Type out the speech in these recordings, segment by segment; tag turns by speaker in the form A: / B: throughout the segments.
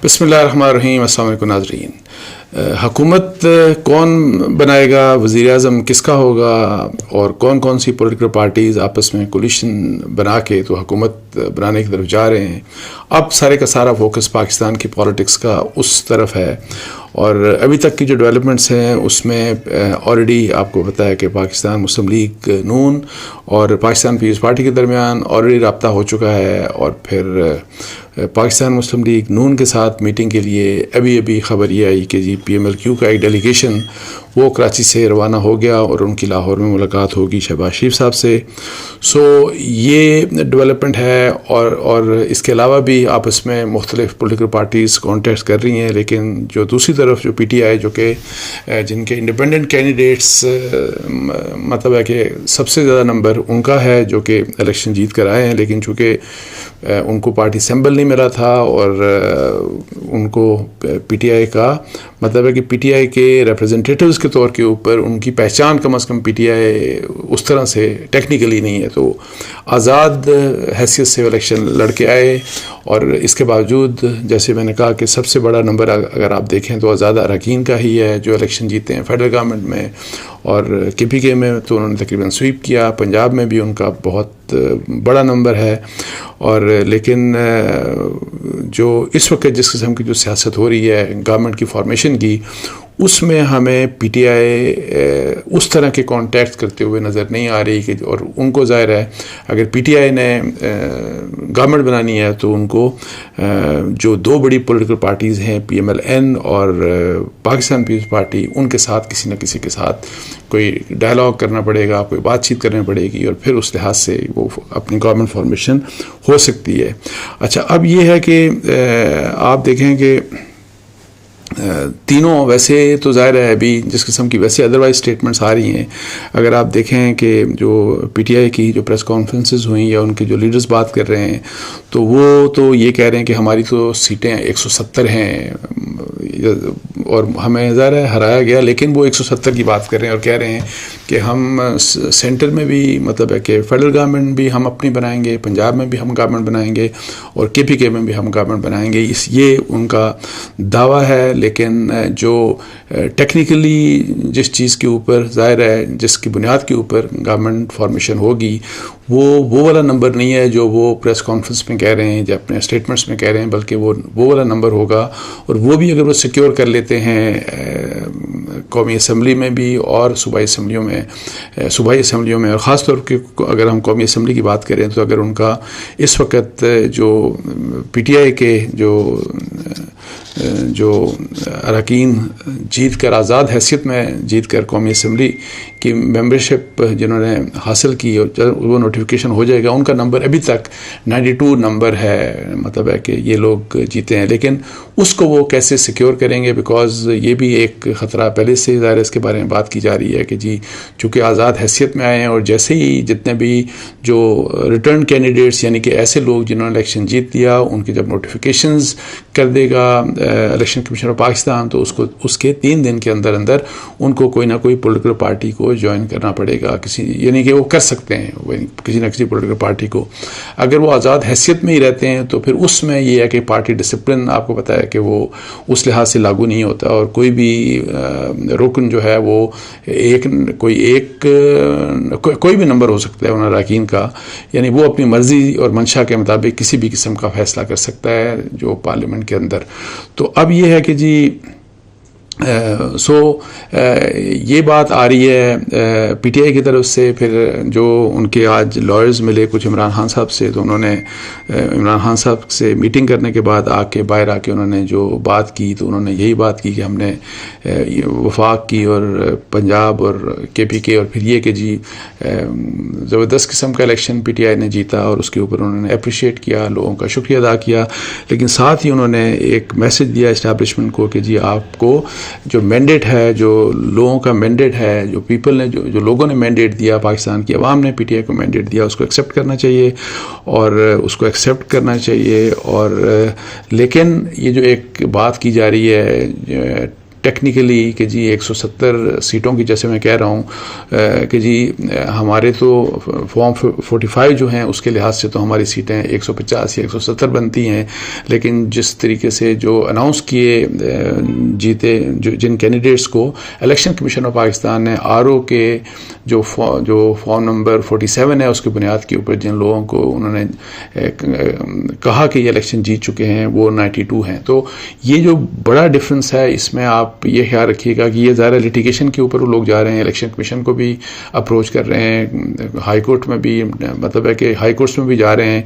A: بسم اللہ الرحمن الرحیم. السلام علیکم ناظرین. حکومت کون بنائے گا, وزیر اعظم کس کا ہوگا, اور کون کون سی پولیٹیکل پارٹیز آپس میں کولیشن بنا کے تو حکومت بنانے کی طرف جا رہے ہیں. اب سارے کا سارا فوکس پاکستان کی پالیٹکس کا اس طرف ہے, اور ابھی تک کی جو ڈیولپمنٹس ہیں اس میں آلریڈی آپ کو پتہ ہے کہ پاکستان مسلم لیگ نون اور پاکستان پیپلز پارٹی کے درمیان آلریڈی رابطہ ہو چکا ہے, اور پھر پاکستان مسلم لیگ نون کے ساتھ میٹنگ کے لیے ابھی خبر یہ آئی کہ جی پی ایم ایل کیو کا ایک ڈیلیگیشن وہ کراچی سے روانہ ہو گیا اور ان کی لاہور میں ملاقات ہوگی شہباز شریف صاحب سے. سو یہ ڈیولپمنٹ ہے, اور اس کے علاوہ بھی آپس میں مختلف پولیٹیکل پارٹیز کانٹیکٹ کر رہی ہیں, لیکن جو دوسری طرف جو پی ٹی آئی جو کہ جن کے انڈیپینڈنٹ کینڈیڈیٹس مطلب ہے کہ سب سے زیادہ نمبر ان کا ہے جو کہ الیکشن جیت کر آئے ہیں, لیکن چونکہ ان کو پارٹی سمبل نہیں ملا تھا, اور ان کو پی ٹی آئی کا مطلب ہے کہ پی ٹی آئی کے ریپرزنٹیٹیوز کے طور کے اوپر ان کی پہچان کم از کم پی ٹی آئی اس طرح سے ٹیکنیکلی نہیں ہے, تو آزاد حیثیت سے الیکشن لڑ کے آئے. اور اس کے باوجود جیسے میں نے کہا کہ سب سے بڑا نمبر اگر آپ دیکھیں تو آزاد اراکین کا ہی ہے جو الیکشن جیتے ہیں فیڈرل گورنمنٹ میں, اور کے پی کے میں تو انہوں نے تقریباً سویپ کیا, پنجاب میں بھی ان کا بہت بڑا نمبر ہے. اور لیکن جو اس وقت جس قسم کی جو سیاست ہو رہی ہے گورنمنٹ کی فارمیشن کی, اس میں ہمیں پی ٹی آئی اس طرح کے کانٹیکٹ کرتے ہوئے نظر نہیں آ رہی کہ, اور ان کو ظاہر ہے اگر پی ٹی آئی نے گورنمنٹ بنانی ہے تو ان کو جو دو بڑی پولیٹیکل پارٹیز ہیں پی ایم ایل این اور پاکستان پیپلز پارٹی, ان کے ساتھ کسی نہ کسی کے ساتھ کوئی ڈائلاگ کرنا پڑے گا, کوئی بات چیت کرنی پڑے گی, اور پھر اس لحاظ سے وہ اپنی گورنمنٹ فارمیشن ہو سکتی ہے. اچھا, اب یہ ہے کہ آپ دیکھیں کہ تینوں ویسے تو ظاہر ہے ابھی جس قسم کی ویسے ادروائز اسٹیٹمنٹس آ رہی ہیں, اگر آپ دیکھیں کہ جو پی ٹی آئی کی جو پریس کانفرنسز ہوئیں یا ان کے جو لیڈرز بات کر رہے ہیں تو وہ تو یہ کہہ رہے ہیں کہ ہماری تو سیٹیں 170 ہیں اور ہمیں ظاہر ہے ہرایا گیا, لیکن وہ 170 کی بات کر رہے ہیں اور کہہ رہے ہیں کہ ہم سینٹر میں بھی مطلب ہے کہ فیڈرل گورنمنٹ بھی ہم اپنی بنائیں گے, پنجاب میں بھی ہم گورنمنٹ بنائیں گے, اور کے پی کے میں بھی ہم گورنمنٹ بنائیں گے. یہ ان کا دعویٰ ہے, لیکن جو ٹیکنیکلی جس چیز کے اوپر ظاہر ہے جس کی بنیاد کے اوپر گورنمنٹ فارمیشن ہوگی وہ والا نمبر نہیں ہے جو وہ پریس کانفرنس میں کہہ رہے ہیں یا اپنے اسٹیٹمنٹس میں کہہ رہے ہیں, بلکہ وہ والا نمبر ہوگا. اور وہ بھی اگر وہ سیکیور کر لیتے ہیں قومی اسمبلی میں بھی اور صوبائی اسمبلیوں میں, اور خاص طور پہ اگر ہم قومی اسمبلی کی بات کریں تو اگر ان کا اس وقت جو پی ٹی آئی کے جو اراکین جیت کر آزاد حیثیت میں جیت کر قومی اسمبلی کی ممبرشپ جنہوں نے حاصل کی, اور جب وہ نوٹیفیکیشن ہو جائے گا ان کا نمبر ابھی تک 92 نمبر ہے, مطلب ہے کہ یہ لوگ جیتے ہیں. لیکن اس کو وہ کیسے سیکیور کریں گے, بیکاز یہ بھی ایک خطرہ پہلے سے ظاہر اس کے بارے میں بات کی جا رہی ہے کہ جی چونکہ آزاد حیثیت میں آئے ہیں, اور جیسے ہی جتنے بھی جو ریٹرن کینڈیڈیٹس یعنی کہ ایسے لوگ جنہوں نے الیکشن جیت لیا ان کے جب نوٹیفیکیشنز کر دے گا الیکشن کمیشن آف پاکستان تو اس کے 3 دن کے اندر ان کو کوئی نہ کوئی پولیٹیکل پارٹی کو جوائن کرنا پڑے گا, یعنی کہ وہ کر سکتے ہیں کسی نہ کسی پولیٹیکل پارٹی کو. اگر وہ آزاد حیثیت میں ہی رہتے ہیں تو پھر اس میں یہ ہے کہ پارٹی ڈسپلن آپ کو پتہ ہے کہ وہ اس لحاظ سے لاگو نہیں ہوتا, اور کوئی بھی رکن جو ہے وہ کوئی بھی نمبر ہو سکتا ہے ان اراکین کا, یعنی وہ اپنی مرضی اور منشا کے مطابق کسی بھی قسم کا فیصلہ کر سکتا ہے جو پارلیمنٹ کے اندر. تو اب یہ ہے کہ جی یہ بات آ رہی ہے پی ٹی آئی کی طرف سے. پھر جو ان کے آج لائرز ملے کچھ عمران خان صاحب سے, تو انہوں نے عمران خان صاحب سے میٹنگ کرنے کے بعد باہر آ کے انہوں نے جو بات کی تو انہوں نے یہی بات کی کہ ہم نے وفاق کی اور پنجاب اور کے پی کے, اور پھر یہ کہ جی زبردست قسم کا الیکشن پی ٹی آئی نے جیتا, اور اس کے اوپر انہوں نے اپریشیٹ کیا, لوگوں کا شکریہ ادا کیا. لیکن ساتھ ہی انہوں نے ایک میسج دیا اسٹیبلشمنٹ کو کہ جی آپ کو جو مینڈیٹ ہے, جو لوگوں کا مینڈیٹ ہے, جو پیپل نے جو لوگوں نے مینڈیٹ دیا, پاکستان کی عوام نے پی ٹی آئی کو مینڈیٹ دیا, اس کو ایکسیپٹ کرنا چاہیے اور لیکن یہ جو ایک بات کی جا رہی ہے ٹیکنیکلی کہ جی 170 سیٹوں کی، جیسے میں کہہ رہا ہوں کہ جی ہمارے تو فارم 45 جو ہیں اس کے لحاظ سے تو ہماری سیٹیں 150 یا 170 بنتی ہیں، لیکن جس طریقے سے جو اناؤنس کیے جیتے جن کینڈیڈیٹس کو الیکشن کمیشن آف پاکستان نے آر او کے جو فارم نمبر 47 ہے اس کی بنیاد کے اوپر جن لوگوں کو انہوں نے کہا کہ یہ الیکشن جیت چکے ہیں وہ 92 ہیں. تو یہ جو بڑا ڈفرنس ہے اس میں آپ یہ خیال رکھیے گا کہ یہ ظاہر لٹیگیشن کے اوپر وہ لوگ جا رہے ہیں، الیکشن کمیشن کو بھی اپروچ کر رہے ہیں، ہائی کورٹ میں بھی، مطلب ہے کہ ہائی کورٹس میں بھی جا رہے ہیں.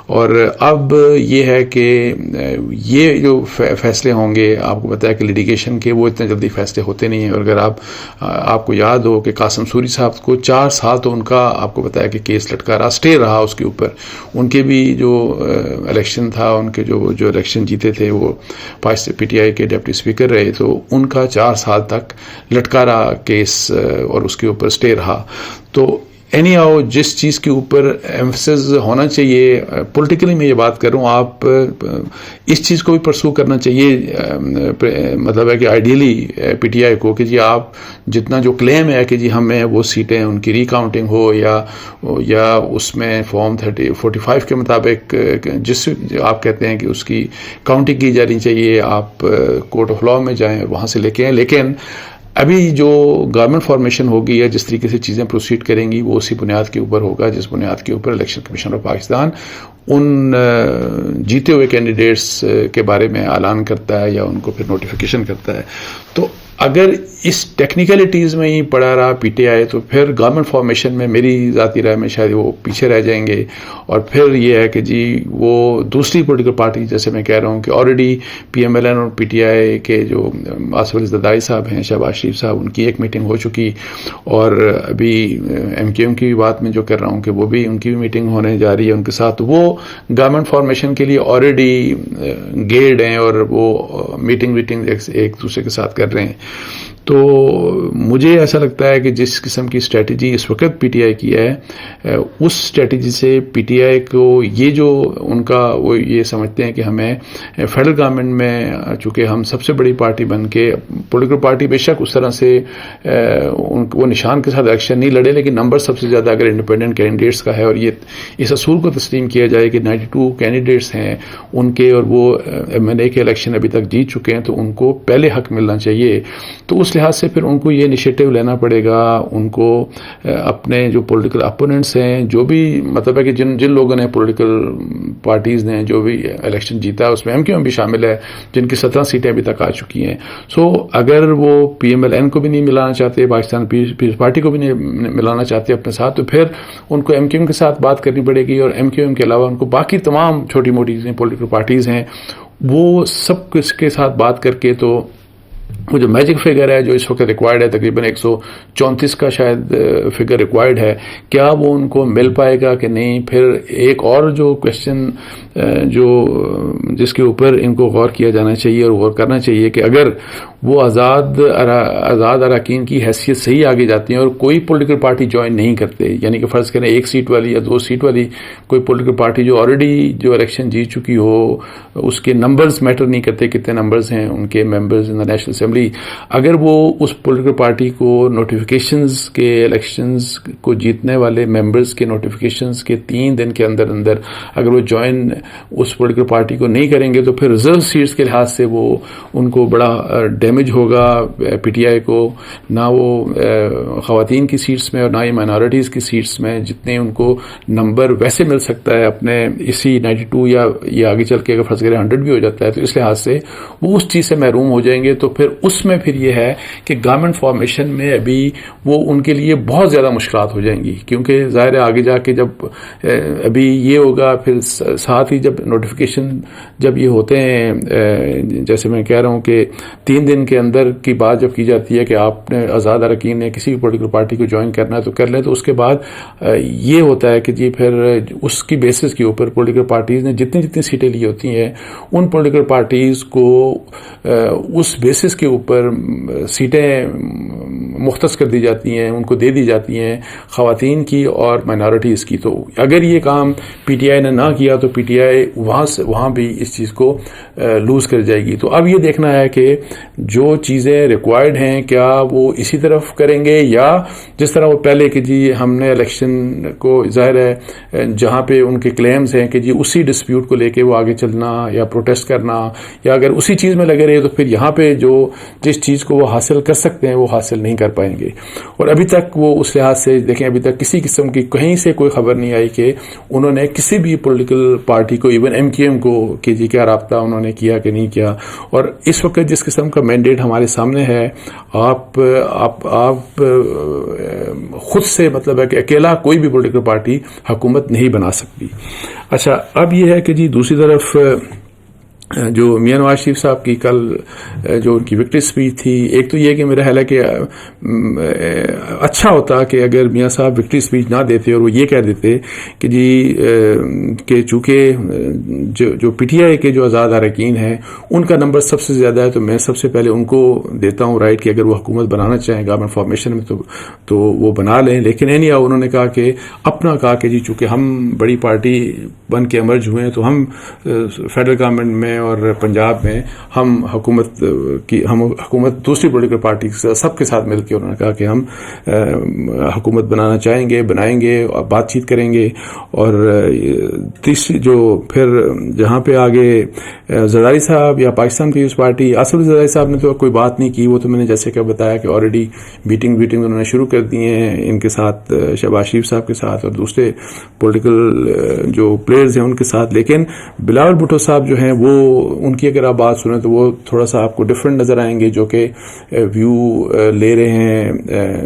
A: اور اب یہ ہے کہ یہ جو فیصلے ہوں گے، آپ کو پتہ ہے کہ لٹیگیشن کے وہ اتنے جلدی فیصلے ہوتے نہیں ہیں. اور اگر آپ کو یاد ہو کہ قاسم سوری صاحب کو 4 سال تو ان کا آپ کو پتہ ہے کہ کیس لٹکا رہا، اسٹے رہا اس کے اوپر. ان کے بھی جو الیکشن تھا، ان کے جو الیکشن جیتے تھے وہ پی ٹی آئی کے ڈپٹی اسپیکر رہے، تو ان کا 4 سال تک لٹکا رہا کیس اور اس کے اوپر اسٹے رہا. تو اینی ہاؤ جس چیز کے اوپر ایمفسس ہونا چاہیے، پولیٹیکلی میں یہ بات کر رہا ہوں، آپ اس چیز کو بھی پرسو کرنا چاہیے، مطلب ہے کہ آئیڈیلی پی ٹی آئی کو کہ جی آپ جتنا جو کلیم ہے کہ جی ہمیں وہ سیٹیں ان کی ریکاؤنٹنگ ہو یا اس میں فارم 45 کے مطابق جس آپ کہتے ہیں کہ اس کی کاؤنٹنگ کی جانی چاہیے، آپ کورٹ آف لا میں جائیں وہاں سے لے کے آئیں. لیکن ابھی جو گورنمنٹ فارمیشن ہوگی یا جس طریقے سے چیزیں پروسیڈ کریں گی وہ اسی بنیاد کے اوپر ہوگا جس بنیاد کے اوپر الیکشن کمیشن آف پاکستان ان جیتے ہوئے کینڈیڈیٹس کے بارے میں اعلان کرتا ہے یا ان کو پھر نوٹیفیکیشن کرتا ہے. تو اگر اس ٹیکنیکلٹیز میں ہی پڑا رہا پی ٹی آئی تو پھر گورنمنٹ فارمیشن میں میری ذاتی رائے میں شاید وہ پیچھے رہ جائیں گے. اور پھر یہ ہے کہ جی وہ دوسری پولیٹیکل پارٹی، جیسے میں کہہ رہا ہوں کہ already P M L N اور پی ٹی آئی کے جو آصف علی زرداری صاحب ہیں، شہباز شریف صاحب، ان کی ایک میٹنگ ہو چکی. اور ابھی ایم کیو ایم کی بات میں جو کر رہا ہوں کہ وہ بھی ان کی بھی میٹنگ ہونے جا رہی ہے ان کے ساتھ. وہ گورنمنٹ فارمیشن کے لیے آلریڈی گیئرڈ ہیں اور وہ میٹنگ ایک دوسرے کے ساتھ کر رہے ہیں. تو مجھے ایسا لگتا ہے کہ جس قسم کی اسٹریٹجی اس وقت پی ٹی آئی کی ہے، اس اسٹریٹجی سے پی ٹی آئی کو یہ جو ان کا وہ یہ سمجھتے ہیں کہ ہمیں فیڈرل گورنمنٹ میں چونکہ ہم سب سے بڑی پارٹی بن کے، پولیٹیکل پارٹی بے شک اس طرح سے وہ نشان کے ساتھ الیکشن نہیں لڑے، لیکن نمبر سب سے زیادہ اگر انڈیپینڈنٹ کینڈیڈیٹس کا ہے اور یہ اس اصول کو تسلیم کیا جائے کہ 92 کینڈیڈیٹس ہیں ان کے اور وہ ایم این اے کے الیکشن ابھی تک جیت چکے ہیں تو ان کو پہلے حق ملنا چاہیے. تو اس لحاظ سے پھر ان کو یہ انیشیٹو لینا پڑے گا، ان کو اپنے جو پولیٹیکل اپوننٹس ہیں، جو بھی مطلب ہے کہ جن لوگوں نے پولیٹیکل پارٹیز نے جو بھی الیکشن جیتا ہے اس میں ایم کیو ایم بھی شامل ہے جن کی 17 سیٹیں ابھی تک آ چکی ہیں. سو اگر وہ پی ایم ایل این کو بھی نہیں ملانا چاہتے، پاکستان پیپلز پارٹی کو بھی نہیں ملانا چاہتے اپنے ساتھ، تو پھر ان کو ایم کیو ایم کے ساتھ بات کرنی پڑے گی. اور ایم کیو ایم کے علاوہ ان کو باقی تمام چھوٹی موٹی پولیٹیکل پارٹیز ہیں وہ سب کے ساتھ بات کر کے، تو وہ جو میجک فگر ہے جو اس وقت ریکوائرڈ ہے تقریباً 134 کا شاید فگر ریکوائرڈ ہے، کیا وہ ان کو مل پائے گا کہ نہیں. پھر ایک اور جو کویشچن جو جس کے اوپر ان کو غور کیا جانا چاہیے اور غور کرنا چاہیے کہ اگر وہ آزاد اراکین کی حیثیت سے ہی آگے جاتے ہیں اور کوئی پولیٹیکل پارٹی جوائن نہیں کرتے، یعنی کہ فرض کریں 1 سیٹ والی یا 2 سیٹ والی کوئی پولیٹیکل پارٹی جو آلریڈی جو الیکشن جیت چکی ہو، اس کے نمبرز میٹر نہیں کرتے کتنے نمبرز ہیں ان کے ممبرز ان نیشنل اسمبلی، اگر وہ اس پولیٹیکل پارٹی کو نوٹیفیکیشنز کے الیکشنز کو جیتنے والے ممبرز کے نوٹیفیکیشنز کے 3 دن کے اندر اگر وہ جوائن اس پولیٹیکل پارٹی کو نہیں کریں گے تو پھر ریزرو سیٹس کے لحاظ سے وہ ان کو بڑا ڈیمیج ہوگا پی ٹی آئی کو. نہ وہ خواتین کی سیٹس میں اور نہ ہی مائنارٹیز کی سیٹس میں جتنے ان کو نمبر ویسے مل سکتا ہے اپنے اسی 92 یا یہ آگے چل کے اگر فرض کریں 100 بھی ہو جاتا ہے تو اس لحاظ سے وہ اس چیز سے محروم ہو جائیں گے. تو پھر اس میں پھر یہ ہے کہ گورنمنٹ فارمیشن میں ابھی وہ ان کے لیے بہت زیادہ مشکلات ہو جائیں گی، کیونکہ ظاہر ہے آگے جا کے جب ابھی یہ ہوگا پھر ساتھ ہی جب نوٹیفیکیشن جب یہ ہوتے ہیں، جیسے میں کہہ رہا ہوں کہ 3 دن کے اندر کی بات جب کی جاتی ہے کہ آپ نے آزاد اراکین نے کسی بھی پولیٹیکل پارٹی کو جوائن کرنا ہے تو کر لیں، تو اس کے بعد یہ ہوتا ہے کہ جی پھر اس کی بیسس کے اوپر پولیٹیکل پارٹیز نے جتنی سیٹیں لی ہوتی ہیں ان پولیٹیکل پارٹیز کو اس بیسس کے اوپر سیٹیں مختص کر دی جاتی ہیں، ان کو دے دی جاتی ہیں خواتین کی اور مائنارٹیز کی. تو اگر یہ کام پی ٹی آئی نے نہ کیا تو پی ٹی آئی وہاں بھی اس چیز کو لوز کر جائے گی. تو اب یہ دیکھنا ہے کہ جو چیزیں ریکوائرڈ ہیں کیا وہ اسی طرف کریں گے یا جس طرح وہ پہلے کہ جی ہم نے الیکشن کو ظاہر ہے جہاں پہ ان کے کلیمز ہیں کہ جی اسی ڈسپیوٹ کو لے کے وہ آگے چلنا یا پروٹیسٹ کرنا یا اگر اسی چیز میں لگے رہے تو پھر یہاں پہ جس چیز کو وہ حاصل کر سکتے ہیں وہ حاصل نہیں کر پائیں گے. اور ابھی تک وہ اس لحاظ سے دیکھیں ابھی تک کسی قسم کی کہیں سے کوئی خبر نہیں آئی کہ انہوں نے کسی بھی پولیٹیکل پارٹی کو ایون ایم کیو ایم کو کہ جی کیا رابطہ انہوں نے کیا کہ نہیں کیا. اور اس وقت جس قسم کا مینڈیٹ ہمارے سامنے ہے آپ خود سے مطلب ہے کہ اکیلا کوئی بھی پولیٹیکل پارٹی حکومت نہیں بنا سکتی. اچھا اب یہ ہے کہ جی دوسری طرف جو میاں نواز شریف صاحب کی کل جو ان کی وکٹری اسپیچ تھی, ایک تو یہ کہ میرا خیال ہے کہ اچھا ہوتا کہ اگر میاں صاحب وکٹری اسپیچ نہ دیتے اور وہ یہ کہہ دیتے کہ جی کہ چونکہ جو پی ٹی آئی کے جو آزاد اراکین ہیں ان کا نمبر سب سے زیادہ ہے تو میں سب سے پہلے ان کو دیتا ہوں رائٹ کہ اگر وہ حکومت بنانا چاہیں گورنمنٹ فارمیشن میں تو وہ بنا لیں. لیکن اینی انہوں نے کہا کہ اپنا کہا کہ جی چونکہ ہم بڑی پارٹی بن کے ایمرج ہوئے ہیں تو ہم فیڈرل گورنمنٹ میں اور پنجاب میں ہم حکومت دوسری پولیٹیکل پارٹی سب کے ساتھ مل کے انہوں نے کہا کہ ہم حکومت بنانا چاہیں گے, بنائیں گے اور بات چیت کریں گے. اور تیسری جو پھر جہاں پہ آگے زرداری صاحب یا پاکستان پیپلز پارٹی, آصف زرداری صاحب نے تو کوئی بات نہیں کی, وہ تو میں نے جیسے کہ بتایا کہ آلریڈی میٹنگ انہوں نے شروع کر دی ہیں ان کے ساتھ, شہباز شریف صاحب کے ساتھ اور دوسرے پولیٹیکل جو پلیئرز ہیں ان کے ساتھ. لیکن بلاول بھٹو صاحب جو ہیں وہ ان کی اگر آپ بات سنیں تو وہ تھوڑا سا آپ کو ڈفرینٹ نظر آئیں گے, جو کہ ویو لے رہے ہیں.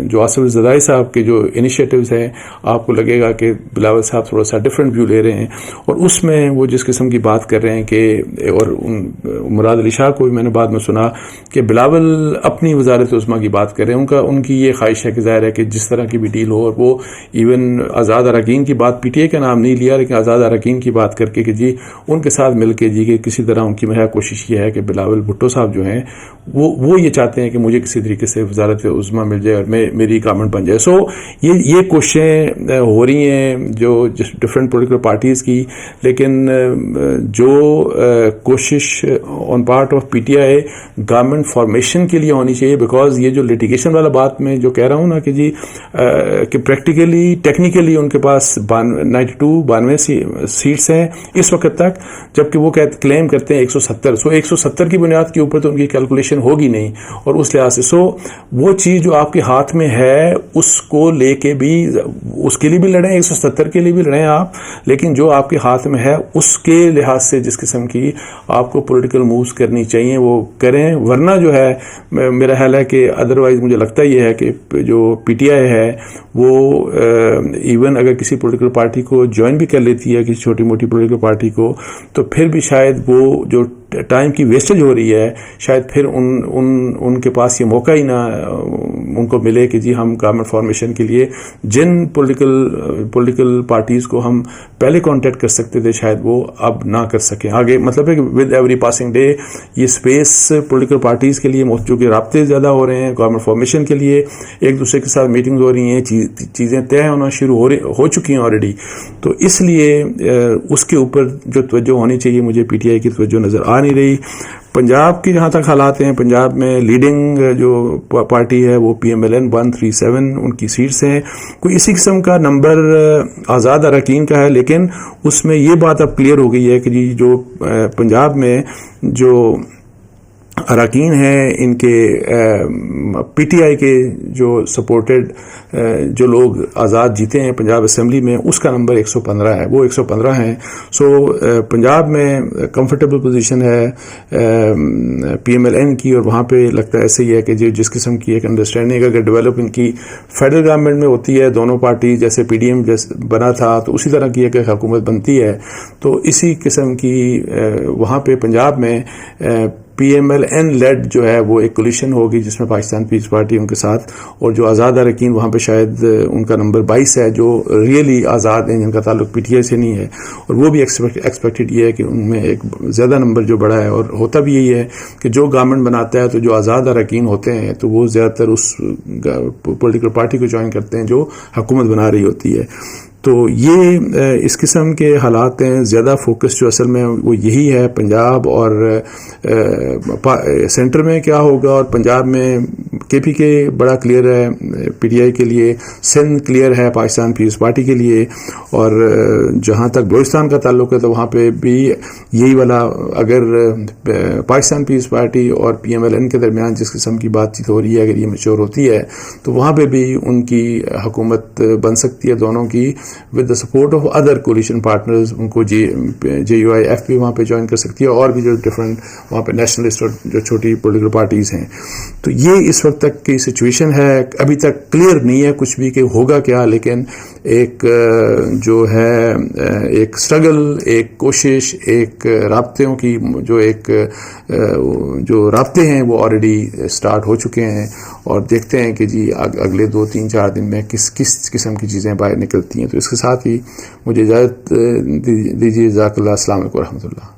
A: جو آصف زرداری صاحب کے جو انیشیٹوز ہیں آپ کو لگے گا کہ بلاول صاحب تھوڑا سا ڈفرینٹ ویو لے رہے ہیں, اور اس میں وہ جس قسم کی بات کر رہے ہیں کہ اور مراد علی شاہ کو بھی میں نے بعد میں سنا کہ بلاول اپنی وزارت عظمیٰ کی بات کر رہے ہیں. ان کی یہ خواہش ہے کہ ظاہر ہے کہ جس طرح کی بھی ڈیل ہو, اور وہ ایون آزاد اراکین کی بات پی ٹی اے کا نام نہیں لیا لیکن آزاد اراکین کی بات کر کے کہ جی ان کے ساتھ مل کے جی کہ کسی طرح ان کی میرا کوشش یہ ہے کہ بلاول بھٹو صاحب جو ہیں وہ یہ چاہتے ہیں کہ مجھے کسی طریقے سے وزارت عظمیٰ مل جائے اور میری گورنمنٹ بن جائے. سو یہ کوششیں ہو رہی ہیں جو ڈفرینٹ پولیٹیکل پارٹیز کی, لیکن جو کوشش on part of P T I government formation کے لیے ہونی چاہیے, بیکاز یہ جو لٹیگیشن والا بات میں جو کہہ رہا ہوں نا کہ جی کہ پریکٹیکلی ٹیکنیکلی ان کے پاس 92 سیٹس ہیں اس وقت تک, جبکہ وہ کلیم کرتے ہیں 170. سو 170 کی بنیاد کے اوپر تو ان کی کیلکولیشن ہوگی نہیں, اور اس لحاظ سے سو وہ چیز جو آپ کے ہاتھ میں ہے اس کو لے کے بھی اس کے لیے بھی لڑیں, 170 کے لیے بھی لڑیں آپ, لیکن جو آپ کے ہاتھ میں ہے اس کے لحاظ سے جس قسم کی آپ کو پولیٹیکل مووز کرنی چاہیے وہ کریں. ورنہ جو ہے میرا خیال ہے کہ ادروائز مجھے لگتا یہ ہے کہ جو پی ٹی آئی ہے وہ ایون اگر کسی پولیٹیکل پارٹی کو جوائن بھی کر لیتی ہے, کسی چھوٹی موٹی پولیٹیکل پارٹی کو, تو پھر بھی شاید وہ جو ٹائم کی ویسٹیج ہو رہی ہے شاید پھر ان کے پاس یہ موقع ہی نہ ان کو ملے کہ جی ہم گورنمنٹ فارمیشن کے لیے جن پولیٹیکل پارٹیز کو ہم پہلے کانٹیکٹ کر سکتے تھے شاید وہ اب نہ کر سکیں آگے. مطلب ہے کہ ود ایوری پاسنگ ڈے یہ اسپیس پولیٹیکل پارٹیز کے لیے چونکہ رابطے زیادہ ہو رہے ہیں گورنمنٹ فارمیشن کے لیے, ایک دوسرے کے ساتھ میٹنگز ہو رہی ہیں, چیزیں طے ہونا شروع ہو چکی ہیں آلریڈی, تو اس لیے اس کے اوپر جو توجہ ہونی چاہیے مجھے پی ٹی آئی کی توجہ نظر آ نہیں رہی. پنجاب کی جہاں تک حالات ہیں, پنجاب میں لیڈنگ جو پارٹی ہے وہ پی ایم ایل این 137 ان کی سیٹس ہیں, کوئی اسی قسم کا نمبر آزاد اراکین کا ہے, لیکن اس میں یہ بات اب کلیئر ہو گئی ہے کہ جی جو پنجاب میں جو اراکین ہیں ان کے پی ٹی آئی کے جو سپورٹڈ جو لوگ آزاد جیتے ہیں پنجاب اسمبلی میں اس کا نمبر 115 ہے, وہ 115 ہیں. سو پنجاب میں کمفرٹیبل پوزیشن ہے پی ایم ایل این کی, اور وہاں پہ لگتا ہے ایسے ہی ہے کہ جس قسم کی ایک انڈرسٹینڈنگ اگر ڈیولپ ان کی فیڈرل گورنمنٹ میں ہوتی ہے, دونوں پارٹی جیسے پی ڈی ایم بنا تھا تو اسی طرح کی ایک حکومت بنتی ہے, تو اسی قسم کی وہاں پہ پنجاب میں P M L N lead جو ہے وہ ایک کولیشن ہوگی جس میں پاکستان پیپلز پارٹی ان کے ساتھ, اور جو آزاد اراکین وہاں پہ شاید ان کا نمبر 22 ہے جو ریئلی آزاد ہیں جن کا تعلق پی ٹی آئی سے نہیں ہے, اور وہ بھی ایکسپیکٹڈ یہ ہے کہ ان میں ایک زیادہ نمبر جو بڑا ہے, اور ہوتا بھی یہی ہے کہ جو گورنمنٹ بناتا ہے تو جو آزاد اراکین ہوتے ہیں تو وہ زیادہ تر اس پولیٹیکل پارٹی کو جوائن کرتے ہیں جو حکومت بنا رہی ہوتی ہے. تو یہ اس قسم کے حالات ہیں. زیادہ فوکس جو اصل میں وہ یہی ہے پنجاب اور سینٹر میں کیا ہوگا. اور پنجاب میں کے پی کے بڑا کلیئر ہے پی ٹی آئی کے لیے, سندھ کلیئر ہے پاکستان پیپلز پارٹی کے لیے, اور جہاں تک بلوچستان کا تعلق ہے تو وہاں پہ بھی یہی والا, اگر پاکستان پیپلز پارٹی اور پی ایم ایل این کے درمیان جس قسم کی بات چیت ہو رہی ہے اگر یہ میچور ہوتی ہے تو وہاں پہ بھی ان کی حکومت بن سکتی ہے دونوں کی, with the support of other coalition partners. ان کو جے یو آئی ایف بھی وہاں پہ جوائن کر سکتی ہے, اور بھی جو ڈفرینٹ وہاں پہ نیشنلسٹ اور جو چھوٹی پولیٹیکل پارٹیز ہیں. تو یہ اس وقت تک کی سچویشن ہے. ابھی تک کلیئر نہیں ہے کچھ بھی کہ ہوگا کیا, لیکن ایک جو ہے ایک اسٹرگل, ایک کوشش, ایک رابطوں کی جو رابطے ہیں وہ آلریڈی اسٹارٹ ہو چکے ہیں, اور دیکھتے ہیں کہ جی اگلے 2-3-4 دن میں کس قسم کی چیزیں باہر نکلتی ہیں. تو اس کے ساتھ ہی مجھے اجازت دیجیے. جزاک اللہ. السلام علیکم و رحمۃ اللہ.